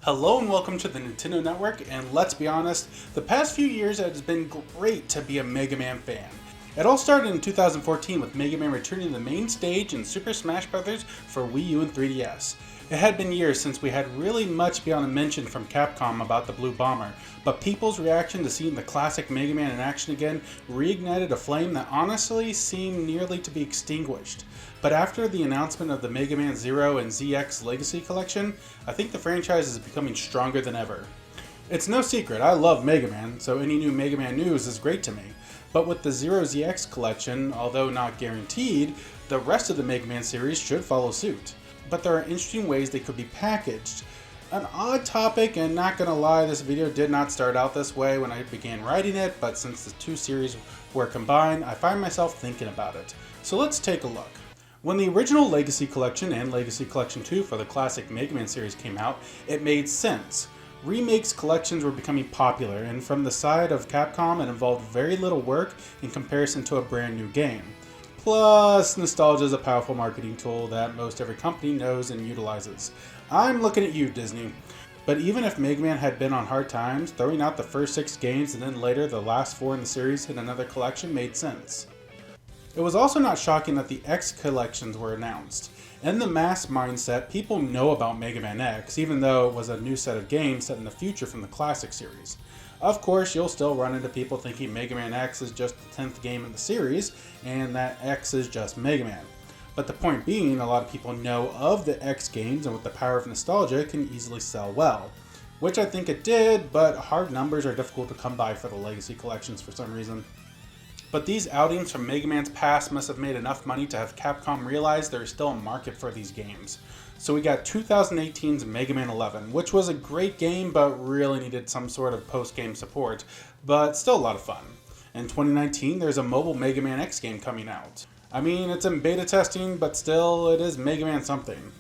Hello and welcome to the Nintendo Network, and let's be honest, the past few years it has been great to be a Mega Man fan. It all started in 2014 with Mega Man returning to the main stage in Super Smash Bros. For Wii U and 3DS. It had been years since we had really much beyond a mention from Capcom about the Blue Bomber, but people's reaction to seeing the classic Mega Man in action again reignited a flame that honestly seemed nearly to be extinguished. But after the announcement of the Mega Man Zero and ZX Legacy Collection, I think the franchise is becoming stronger than ever. It's no secret, I love Mega Man, so any new Mega Man news is great to me. But with the Zero ZX Collection, although not guaranteed, the rest of the Mega Man series should follow suit. But there are interesting ways they could be packaged. An odd topic, and not gonna lie, this video did not start out this way when I began writing it, but since the two series were combined, I find myself thinking about it. So let's take a look. When the original Legacy Collection and Legacy Collection 2 for the classic Mega Man series came out, it made sense. Remakes collections were becoming popular, and from the side of Capcom it involved very little work in comparison to a brand new game. Plus, nostalgia is a powerful marketing tool that most every company knows and utilizes. I'm looking at you, Disney. But even if Mega Man had been on hard times, throwing out the first 6 games and then later the last 4 in the series in another collection made sense. It was also not shocking that the X collections were announced. In the mass mindset, people know about Mega Man X, even though it was a new set of games set in the future from the classic series. Of course, you'll still run into people thinking Mega Man X is just the 10th game in the series, and that X is just Mega Man. But the point being, a lot of people know of the X games, and with the power of nostalgia, it can easily sell well. Which I think it did, but hard numbers are difficult to come by for the Legacy collections for some reason. But these outings from Mega Man's past must have made enough money to have Capcom realize there is still a market for these games. So we got 2018's Mega Man 11, which was a great game but really needed some sort of post-game support, but still a lot of fun. In 2019, there's a mobile Mega Man X game coming out. I mean, it's in beta testing, but still, it is Mega Man something.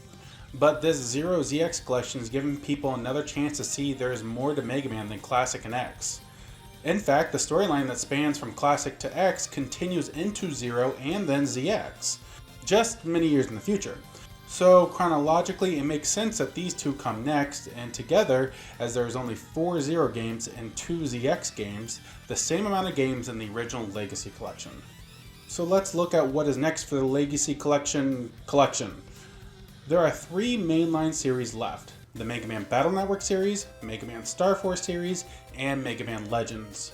But this Zero ZX collection is giving people another chance to see there is more to Mega Man than Classic and X. In fact, the storyline that spans from Classic to X continues into Zero and then ZX, just many years in the future. So chronologically, it makes sense that these two come next, and together, as there is only 4 Zero games and 2 ZX games, the same amount of games in the original Legacy Collection. So let's look at what is next for the Legacy Collection. There are 3 mainline series left. The Mega Man Battle Network series, Mega Man Star Force series, and Mega Man Legends.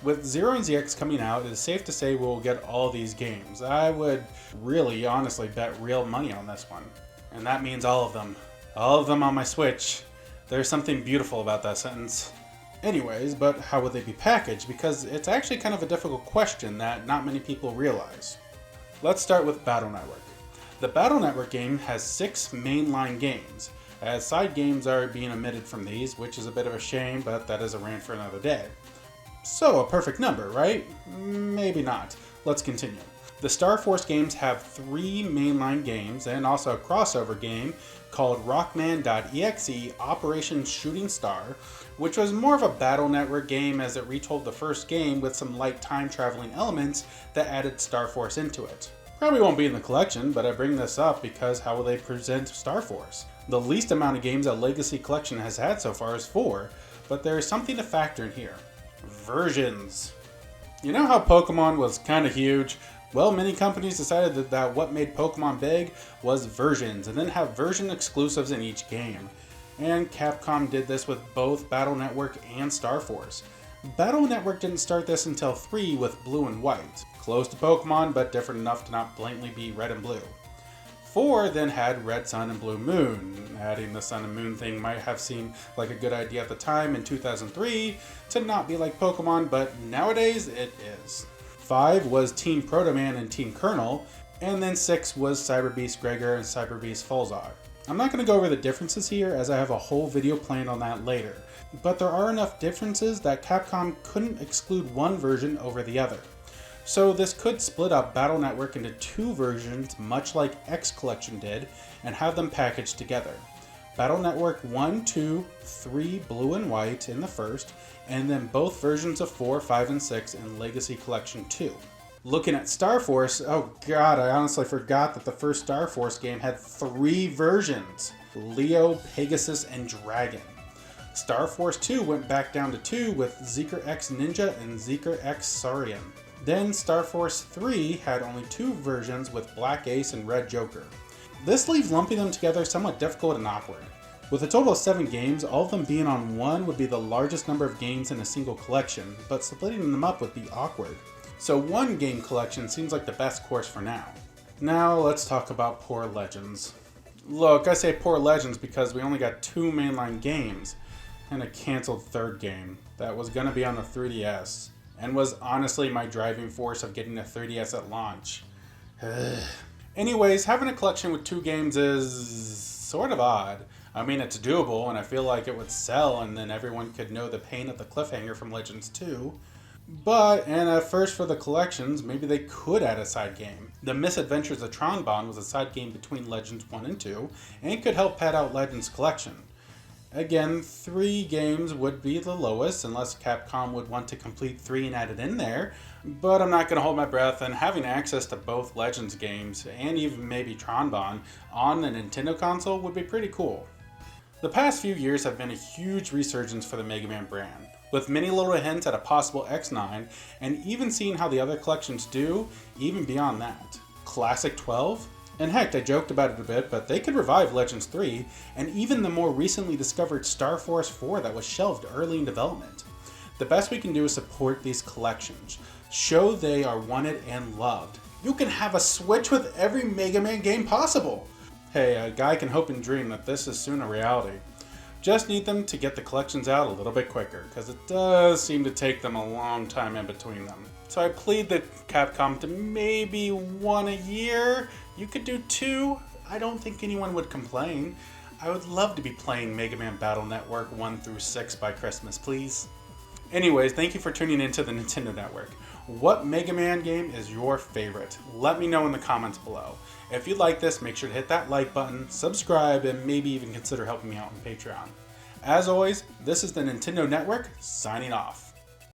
With Zero and ZX coming out, it is safe to say we'll get all these games. I would really honestly bet real money on this one. And that means all of them. All of them on my Switch. There's something beautiful about that sentence. Anyways, but how would they be packaged? Because it's actually kind of a difficult question that not many people realize. Let's start with Battle Network. The Battle Network game has 6 mainline games, as side games are being omitted from these, which is a bit of a shame, but that is a rant for another day. So, a perfect number, right? Maybe not. Let's continue. The Star Force games have 3 mainline games, and also a crossover game called Rockman.exe Operation Shooting Star, which was more of a Battle Network game as it retold the first game with some light time traveling elements that added Star Force into it. Probably won't be in the collection, but I bring this up because how will they present Star Force? The least amount of games that Legacy Collection has had so far is 4, but there is something to factor in here. Versions. You know how Pokemon was kinda huge? Well, many companies decided that what made Pokemon big was versions, and then have version exclusives in each game. And Capcom did this with both Battle Network and Star Force. Battle Network didn't start this until 3 with Blue and White. Close to Pokemon, but different enough to not blatantly be Red and Blue. 4 then had Red Sun and Blue Moon. Adding the Sun and Moon thing might have seemed like a good idea at the time in 2003 to not be like Pokemon, but nowadays it is. 5 was Team Proto Man and Team Colonel, and then 6 was Cyber Beast Gregor and Cyber Beast Fulzar. I'm not going to go over the differences here as I have a whole video planned on that later, but there are enough differences that Capcom couldn't exclude one version over the other. So this could split up Battle Network into 2 versions much like X Collection did and have them packaged together. Battle Network 1, 2, 3 Blue and White in the first, and then both versions of 4, 5, and 6 in Legacy Collection 2. Looking at Star Force, oh god, I honestly forgot that the first Star Force game had 3 versions. Leo, Pegasus, and Dragon. Star Force 2 went back down to 2 with Zeker X Ninja and Zeker X Saurian. Then Star Force 3 had only 2 versions with Black Ace and Red Joker. This leaves lumping them together somewhat difficult and awkward. With a total of 7 games, all of them being on one would be the largest number of games in a single collection, but splitting them up would be awkward. So one game collection seems like the best course for now. Now let's talk about poor Legends. Look, I say poor Legends because we only got 2 mainline games and a canceled 3rd game that was going to be on the 3DS and was honestly my driving force of getting a 3DS at launch. Anyways, having a collection with 2 games is sort of odd. I mean, it's doable, and I feel like it would sell, and then everyone could know the pain of the cliffhanger from Legends 2. But, and at first for the collections, maybe they could add a side game. The Misadventures of Tron Bonne was a side game between Legends 1 and 2, and could help pad out Legends collection. Again, 3 games would be the lowest, unless Capcom would want to complete 3 and add it in there, but I'm not going to hold my breath, and having access to both Legends games, and even maybe Tron Bonne, on the Nintendo console would be pretty cool. The past few years have been a huge resurgence for the Mega Man brand, with many little hints at a possible X9, and even seeing how the other collections do, even beyond that. Classic 12? And heck, I joked about it a bit, but they could revive Legends 3, and even the more recently discovered Star Force 4 that was shelved early in development. The best we can do is support these collections, show they are wanted and loved. You can have a Switch with every Mega Man game possible! Hey, a guy can hope and dream that this is soon a reality. Just need them to get the collections out a little bit quicker, because it does seem to take them a long time in between them. So I plead the Capcom to maybe 1 a year. You could do 2. I don't think anyone would complain. I would love to be playing Mega Man Battle Network 1 through 6 by Christmas, please. Anyways, thank you for tuning into the Nintendo Network. What Mega Man game is your favorite? Let me know in the comments below. If you like this, make sure to hit that like button, subscribe, and maybe even consider helping me out on Patreon. As always, this is the Nintendo Network, signing off.